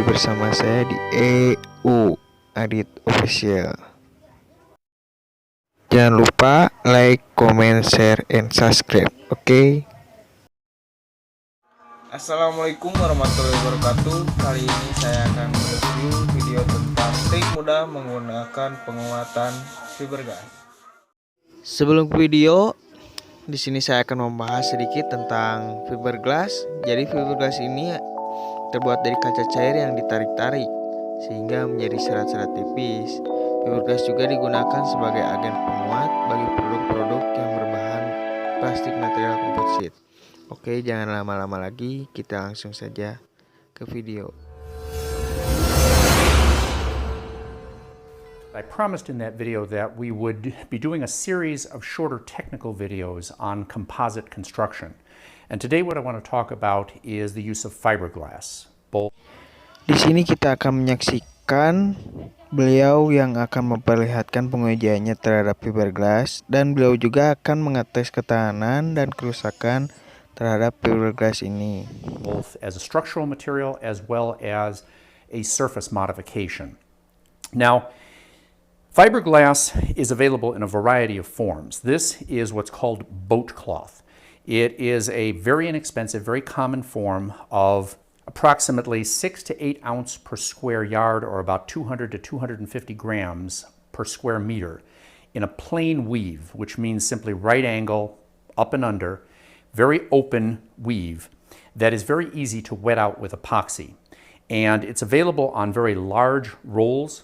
lagi bersama saya di EU Adit Official. Jangan lupa like, comment, share, and subscribe. Oke? Assalamualaikum warahmatullahi wabarakatuh. Kali ini saya akan mereview video tentang trik mudah menggunakan penguatan Fiberglas. Sebelum video, di sini saya akan membahas sedikit tentang Fiberglas. Jadi Fiberglas ini terbuat dari kaca cair yang ditarik-tarik sehingga menjadi serat-serat tipis. Fiberglas juga digunakan sebagai agen penguat bagi produk-produk yang berbahan plastik material komposit. Oke, jangan lama-lama lagi, kita langsung saja ke video. I promised in that video that we would be doing a series of shorter technical videos on composite construction. And today what I want to talk about is the use of fiberglass. Di sini kita akan menyaksikan beliau yang akan memperlihatkan pengujiannya terhadap fiberglass, dan beliau juga akan mengetes ketahanan dan kerusakan terhadap fiberglass ini. Both as a structural material as well as a surface modification. Now, fiberglass is available in a variety of forms. This is what's called boat cloth. It is a very inexpensive, very common form of approximately 6 to 8 ounce per square yard, or about 200 to 250 grams per square meter, in a plain weave, which means simply right angle, up and under, very open weave that is very easy to wet out with epoxy. And it's available on very large rolls.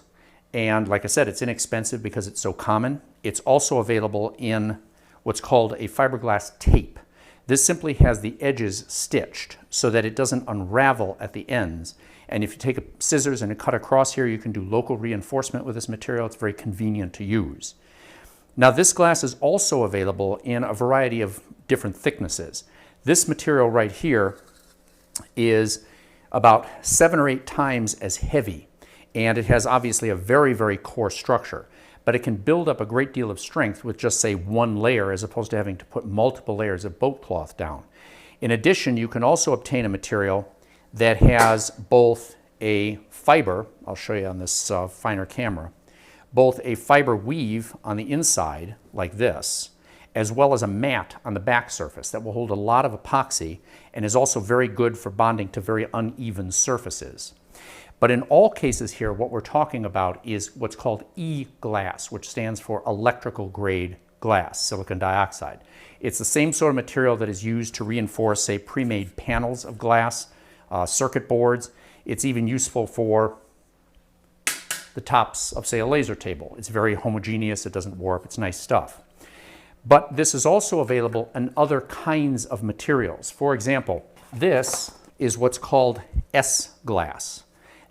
And like I said, it's inexpensive because it's so common. It's also available in what's called a fiberglass tape. This simply has the edges stitched so that it doesn't unravel at the ends. And if you take scissors and cut across here, you can do local reinforcement with this material. It's very convenient to use. Now, this glass is also available in a variety of different thicknesses. This material right here is about 7 or 8 times as heavy. And it has obviously a very, very coarse structure, but it can build up a great deal of strength with just, say, one layer, as opposed to having to put multiple layers of boat cloth down. In addition, you can also obtain a material that has both a fiber, I'll show you on this finer camera, both a fiber weave on the inside, like this, as well as a mat on the back surface that will hold a lot of epoxy and is also very good for bonding to very uneven surfaces. But in all cases here, what we're talking about is what's called E-glass, which stands for electrical grade glass, silicon dioxide. It's the same sort of material that is used to reinforce, say, pre-made panels of glass, circuit boards. It's even useful for the tops of, say, a laser table. It's very homogeneous, it doesn't warp, it's nice stuff. But this is also available in other kinds of materials. For example, this is what's called S-glass.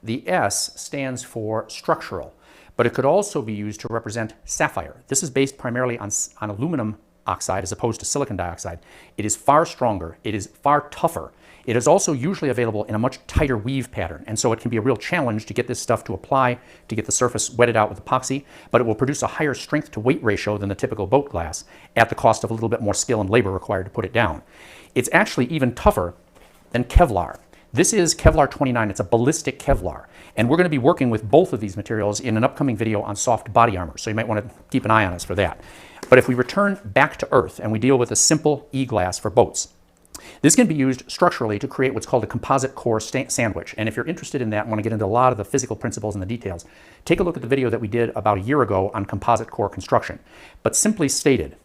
The S stands for structural, but it could also be used to represent sapphire. This is based primarily on aluminum oxide as opposed to silicon dioxide. It is far stronger, it is far tougher. It is also usually available in a much tighter weave pattern, and so it can be a real challenge to get this stuff to apply, to get the surface wetted out with epoxy, but it will produce a higher strength to weight ratio than the typical boat glass at the cost of a little bit more skill and labor required to put it down. It's actually even tougher than Kevlar. This is Kevlar 29, it's a ballistic Kevlar. And we're going to be working with both of these materials in an upcoming video on soft body armor, so you might want to keep an eye on us for that. But if we return back to Earth and we deal with a simple E-glass for boats, this can be used structurally to create what's called a composite core sandwich. And if you're interested in that and want to get into a lot of the physical principles and the details, take a look at the video that we did about a year ago on composite core construction. But simply stated,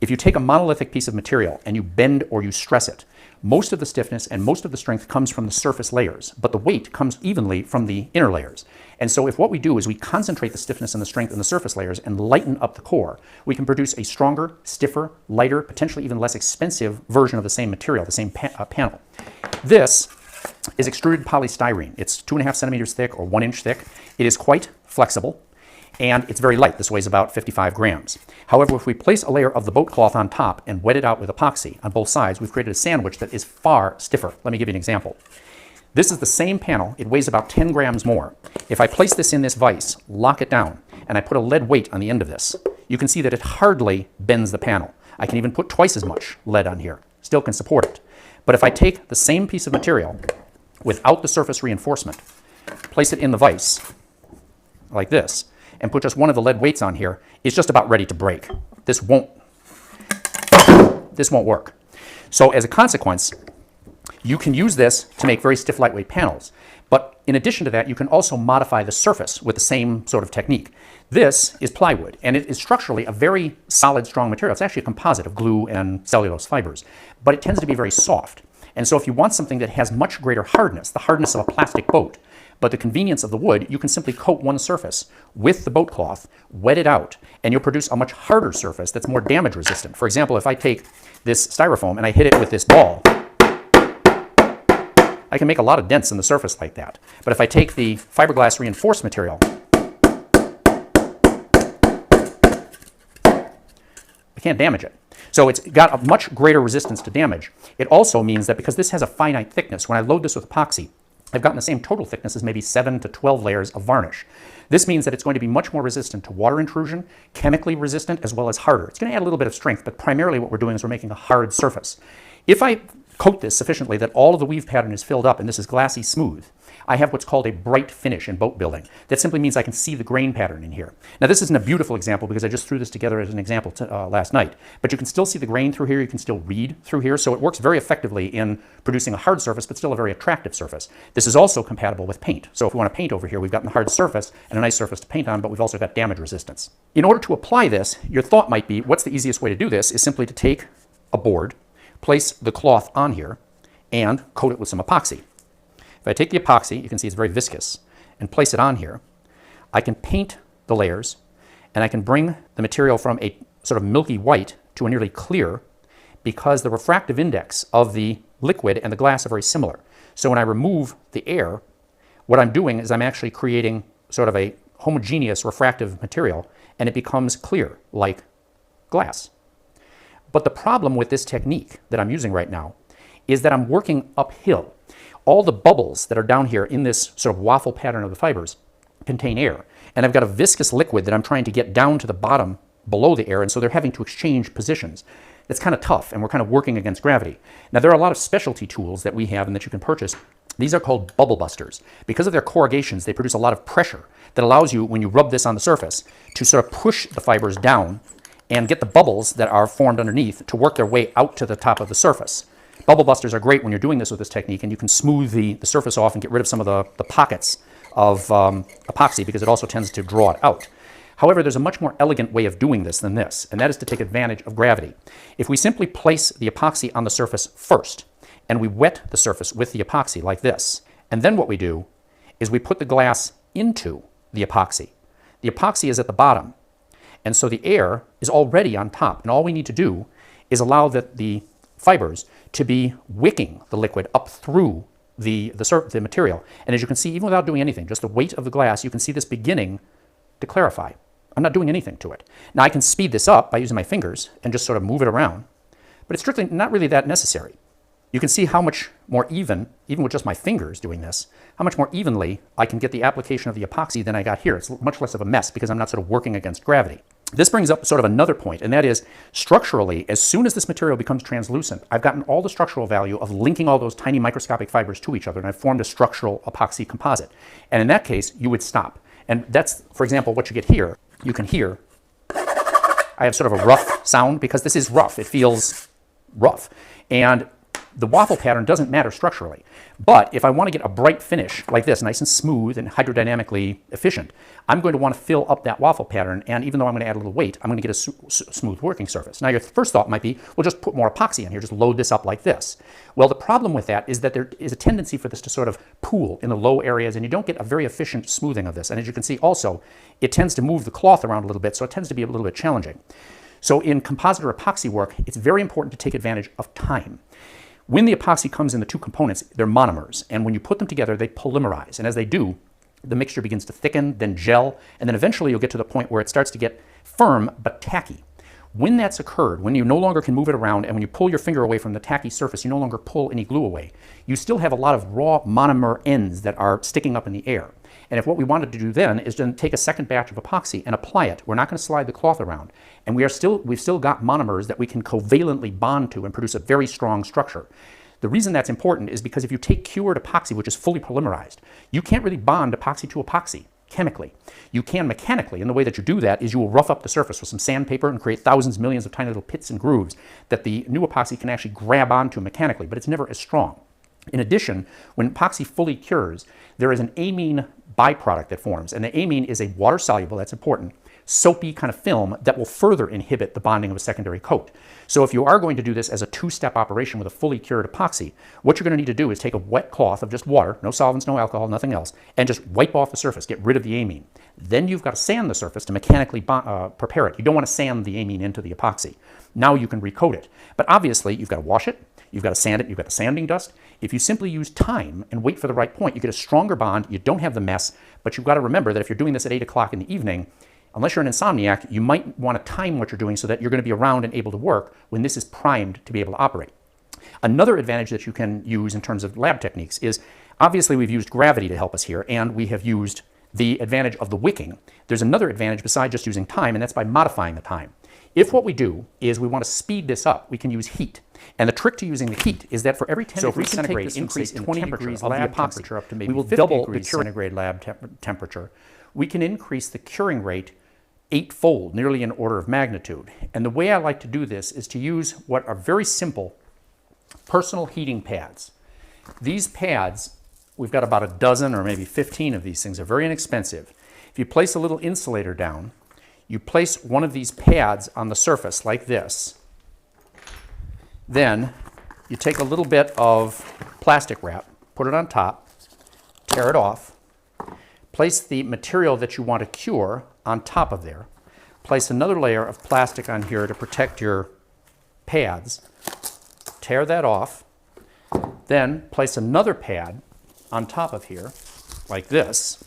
if you take a monolithic piece of material and you bend or you stress it, most of the stiffness and most of the strength comes from the surface layers, but the weight comes evenly from the inner layers. And so if what we do is we concentrate the stiffness and the strength in the surface layers and lighten up the core, we can produce a stronger, stiffer, lighter, potentially even less expensive version of the same material, the same panel. This is extruded polystyrene. It's 2.5 centimeters thick or 1 inch thick. It is quite flexible. And it's very light. This weighs about 55 grams. However, if we place a layer of the boat cloth on top and wet it out with epoxy on both sides, we've created a sandwich that is far stiffer. Let me give you an example. This is the same panel. It weighs about 10 grams more. If I place this in this vise, lock it down, and I put a lead weight on the end of this, you can see that it hardly bends the panel. I can even put twice as much lead on here. Still can support it. But if I take the same piece of material without the surface reinforcement, place it in the vise, like this, and put just one of the lead weights on here, it's just about ready to break. This won't work. So as a consequence, you can use this to make very stiff, lightweight panels. But in addition to that, you can also modify the surface with the same sort of technique. This is plywood, and it is structurally a very solid, strong material. It's actually a composite of glue and cellulose fibers, but it tends to be very soft. And so if you want something that has much greater hardness, the hardness of a plastic boat, but the convenience of the wood, you can simply coat one surface with the boat cloth, wet it out, and you'll produce a much harder surface that's more damage resistant. For example, if I take this styrofoam and I hit it with this ball, I can make a lot of dents in the surface like that. But if I take the fiberglass reinforced material, I can't damage it. So it's got a much greater resistance to damage. It also means that because this has a finite thickness, when I load this with epoxy, I've gotten the same total thickness as maybe 7 to 12 layers of varnish. This means that it's going to be much more resistant to water intrusion, chemically resistant, as well as harder. It's going to add a little bit of strength, but primarily what we're doing is we're making a hard surface. If I coat this sufficiently that all of the weave pattern is filled up and this is glassy smooth, I have what's called a bright finish in boat building. That simply means I can see the grain pattern in here. Now this isn't a beautiful example because I just threw this together as an example last night, but you can still see the grain through here, you can still read through here, so it works very effectively in producing a hard surface but still a very attractive surface. This is also compatible with paint. So if we want to paint over here, we've got the hard surface and a nice surface to paint on, but we've also got damage resistance. In order to apply this, your thought might be, what's the easiest way to do this is simply to take a board, place the cloth on here, and coat it with some epoxy. If I take the epoxy, you can see it's very viscous, and place it on here, I can paint the layers, and I can bring the material from a sort of milky white to a nearly clear because the refractive index of the liquid and the glass are very similar. So when I remove the air, what I'm doing is I'm actually creating sort of a homogeneous refractive material, and it becomes clear like glass. But the problem with this technique that I'm using right now is that I'm working uphill. All the bubbles that are down here in this sort of waffle pattern of the fibers contain air. And I've got a viscous liquid that I'm trying to get down to the bottom below the air, and so they're having to exchange positions. It's kind of tough, and we're kind of working against gravity. Now, there are a lot of specialty tools that we have and that you can purchase. These are called bubble busters. Because of their corrugations, they produce a lot of pressure that allows you, when you rub this on the surface, to sort of push the fibers down and get the bubbles that are formed underneath to work their way out to the top of the surface. Bubble busters are great when you're doing this with this technique, and you can smooth the surface off and get rid of some of the pockets of epoxy because it also tends to draw it out. However, there's a much more elegant way of doing this than this, and that is to take advantage of gravity. If we simply place the epoxy on the surface first, and we wet the surface with the epoxy like this, and then what we do is we put the glass into the epoxy. The epoxy is at the bottom, and so the air is already on top, and all we need to do is allow the fibers to be wicking the liquid up through the material. And as you can see, even without doing anything, just the weight of the glass, you can see this beginning to clarify. I'm not doing anything to it. Now I can speed this up by using my fingers and just sort of move it around, but it's strictly not really that necessary. You can see how much more even with just my fingers doing this, how much more evenly I can get the application of the epoxy than I got here. It's much less of a mess because I'm not sort of working against gravity. This brings up sort of another point, and that is structurally, as soon as this material becomes translucent, I've gotten all the structural value of linking all those tiny microscopic fibers to each other, and I've formed a structural epoxy composite. And in that case, you would stop. And that's, for example, what you get here. You can hear I have sort of a rough sound because this is rough. It feels rough. And the waffle pattern doesn't matter structurally. But if I want to get a bright finish like this, nice and smooth and hydrodynamically efficient, I'm going to want to fill up that waffle pattern, and even though I'm going to add a little weight, I'm going to get a smooth working surface. Now your first thought might be, well, just put more epoxy in here, just load this up like this. Well, the problem with that is that there is a tendency for this to sort of pool in the low areas, and you don't get a very efficient smoothing of this. And as you can see also, it tends to move the cloth around a little bit, so it tends to be a little bit challenging. So in composite or epoxy work, it's very important to take advantage of time. When the epoxy comes in the two components, they're monomers, and when you put them together, they polymerize. And as they do, the mixture begins to thicken, then gel, and then eventually you'll get to the point where it starts to get firm but tacky. When that's occurred, when you no longer can move it around, and when you pull your finger away from the tacky surface, you no longer pull any glue away, you still have a lot of raw monomer ends that are sticking up in the air. And if what we wanted to do then is then take a second batch of epoxy and apply it, we're not going to slide the cloth around. And we've still got monomers that we can covalently bond to and produce a very strong structure. The reason that's important is because if you take cured epoxy, which is fully polymerized, you can't really bond epoxy to epoxy chemically. You can mechanically, and the way that you do that is you will rough up the surface with some sandpaper and create thousands, millions of tiny little pits and grooves that the new epoxy can actually grab onto mechanically, but it's never as strong. In addition, when epoxy fully cures, there is an amine byproduct that forms, and the amine is a water-soluble, that's important, soapy kind of film that will further inhibit the bonding of a secondary coat. So if you are going to do this as a two-step operation with a fully cured epoxy, what you're going to need to do is take a wet cloth of just water, no solvents, no alcohol, nothing else, and just wipe off the surface, get rid of the amine. Then you've got to sand the surface to mechanically prepare it. You don't want to sand the amine into the epoxy. Now you can recoat it. But obviously, you've got to wash it, you've got to sand it, you've got the sanding dust. If you simply use time and wait for the right point, you get a stronger bond, you don't have the mess, but you've got to remember that if you're doing this at 8 o'clock in the evening, unless you're an insomniac, you might want to time what you're doing so that you're going to be around and able to work when this is primed to be able to operate. Another advantage that you can use in terms of lab techniques is, obviously we've used gravity to help us here, and we have used the advantage of the wicking. There's another advantage besides just using time, and that's by modifying the time. If what we do is we want to speed this up, we can use heat. And the trick to using the heat is that for every 10 degrees centigrade increase in 20 degrees of the epoxy, up to maybe we will double the centigrade lab temperature. We can increase the curing rate 8-fold, nearly an order of magnitude. And the way I like to do this is to use what are very simple personal heating pads. These pads, we've got about a dozen or maybe 15 of these things. They're very inexpensive. If you place a little insulator down, you place one of these pads on the surface like this. Then you take a little bit of plastic wrap, put it on top, tear it off, place the material that you want to cure on top of there, place another layer of plastic on here to protect your pads, tear that off, then place another pad on top of here like this.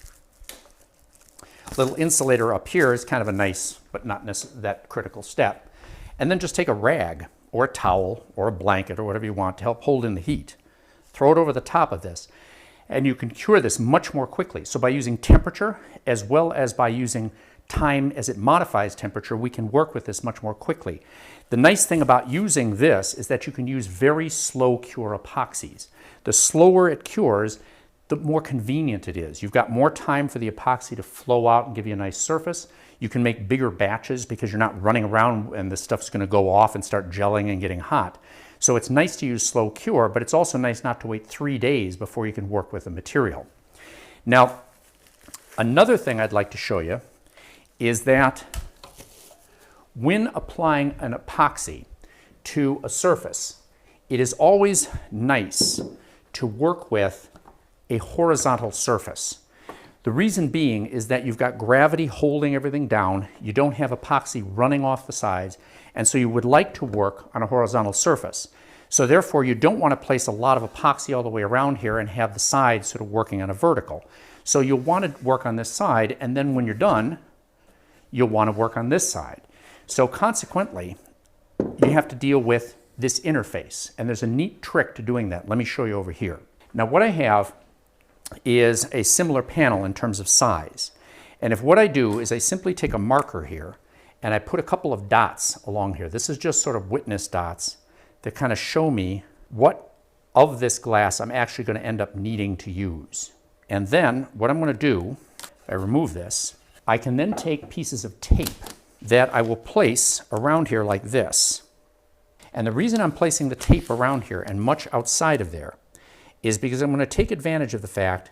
A little insulator up here is kind of a nice but not that critical step. And then just take a rag or a towel or a blanket or whatever you want to help hold in the heat. Throw it over the top of this, and you can cure this much more quickly. So by using temperature as well as by using time as it modifies temperature, we can work with this much more quickly. The nice thing about using this is that you can use very slow cure epoxies. The slower it cures, the more convenient it is. You've got more time for the epoxy to flow out and give you a nice surface. You can make bigger batches because you're not running around and the stuff's going to go off and start gelling and getting hot. So it's nice to use slow cure, but it's also nice not to wait 3 days before you can work with the material. Now, another thing I'd like to show you is that when applying an epoxy to a surface, it is always nice to work with a horizontal surface. The reason being is that you've got gravity holding everything down, you don't have epoxy running off the sides, and so you would like to work on a horizontal surface. So therefore you don't want to place a lot of epoxy all the way around here and have the sides sort of working on a vertical. So you'll want to work on this side, and then when you're done, you'll want to work on this side. So consequently, you have to deal with this interface, and there's a neat trick to doing that. Let me show you over here. Now what I have is a similar panel in terms of size. And if what I do is I simply take a marker here and I put a couple of dots along here. This is just sort of witness dots that kind of show me what of this glass I'm actually going to end up needing to use. And then what I'm going to do, if I remove this, I can then take pieces of tape that I will place around here like this. And the reason I'm placing the tape around here and much outside of there is because I'm going to take advantage of the fact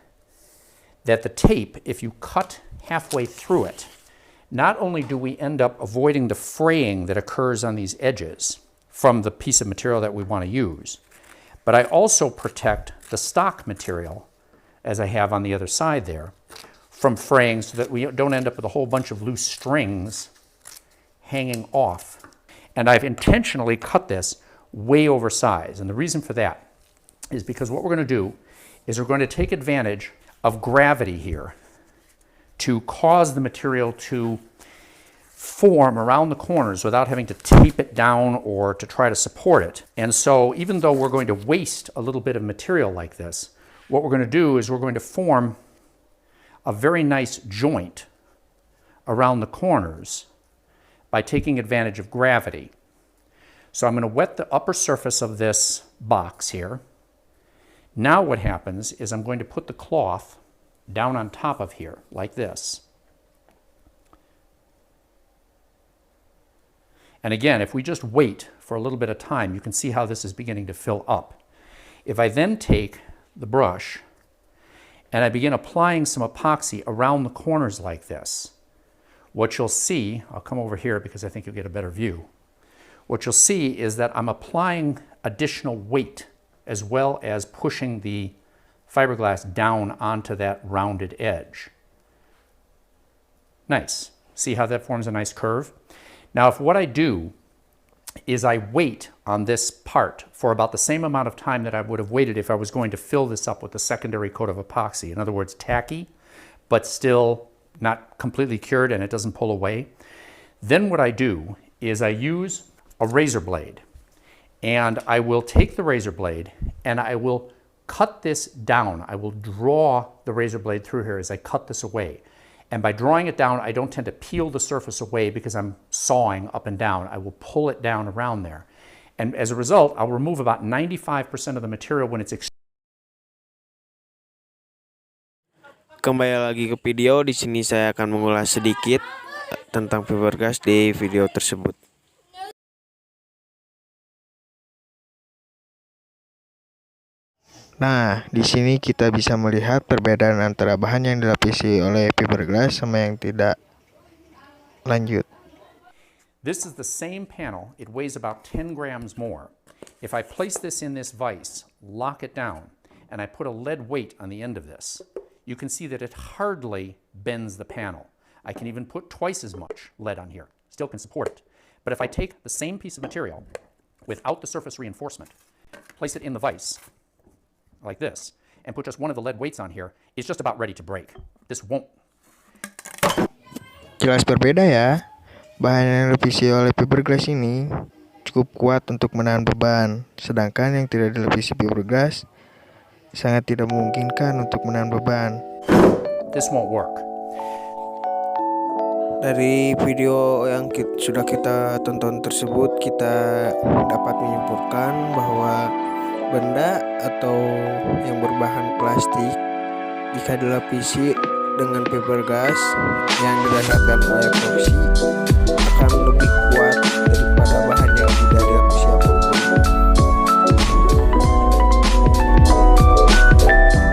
that the tape, if you cut halfway through it, not only do we end up avoiding the fraying that occurs on these edges from the piece of material that we want to use, but I also protect the stock material, as I have on the other side there, from fraying so that we don't end up with a whole bunch of loose strings hanging off. And I've intentionally cut this way over size, and the reason for that is because what we're going to do is we're going to take advantage of gravity here to cause the material to form around the corners without having to tape it down or to try to support it. And so even though we're going to waste a little bit of material like this, what we're going to do is we're going to form a very nice joint around the corners by taking advantage of gravity. So I'm going to wet the upper surface of this box here Now what happens is I'm going to put the cloth down on top of here, like this. And again, if we just wait for a little bit of time, you can see how this is beginning to fill up. If I then take the brush and I begin applying some epoxy around the corners like this, what you'll see, I'll come over here because I think you'll get a better view. What you'll see is that I'm applying additional weight as well as pushing the fiberglass down onto that rounded edge. Nice. See how that forms a nice curve? Now, if what I do is I wait on this part for about the same amount of time that I would have waited if I was going to fill this up with a secondary coat of epoxy, in other words, tacky, but still not completely cured and it doesn't pull away, then what I do is I use a razor blade, and I will take the razor blade and I will cut this down. I will draw the razor blade through here as I cut this away. And by drawing it down, I don't tend to peel the surface away because I'm sawing up and down. I will pull it down around there. And as a result, I'll remove about 95% of the material when it's Kembali lagi ke video. Di sini saya akan mengulas sedikit tentang fiberglass di video tersebut. Nah, di sini kita bisa melihat perbedaan antara bahan yang dilapisi oleh fiberglass sama yang tidak. Lanjut. This is the same panel. It weighs about 10 grams more. If I place this in this vise, lock it down, and I put a lead weight on the end of this, you can see that it hardly bends the panel. I can even put twice as much lead on here. Still can support it. But if I take the same piece of material without the surface reinforcement, place it in the vise, like this, and put just one of the lead weights on here, it's just about ready to break. This won't. Jelas berbeda ya. Bahan yang dilapisi oleh fiberglass ini cukup kuat untuk menahan beban, sedangkan yang tidak dilapisi fiberglass sangat tidak memungkinkan untuk menahan beban. This won't work. Dari video yang sudah kita tonton tersebut, kita dapat menyimpulkan bahwa benda atau yang berbahan plastik jika dilapisi dengan fiberglass yang didatangkan oleh epoxy akan lebih kuat daripada bahan yang tidak dilapisi apapun.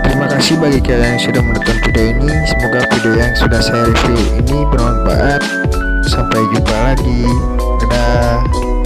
Terima kasih bagi kalian yang sudah menonton video ini. Semoga video yang sudah saya review ini bermanfaat. Sampai jumpa lagi. Dadah.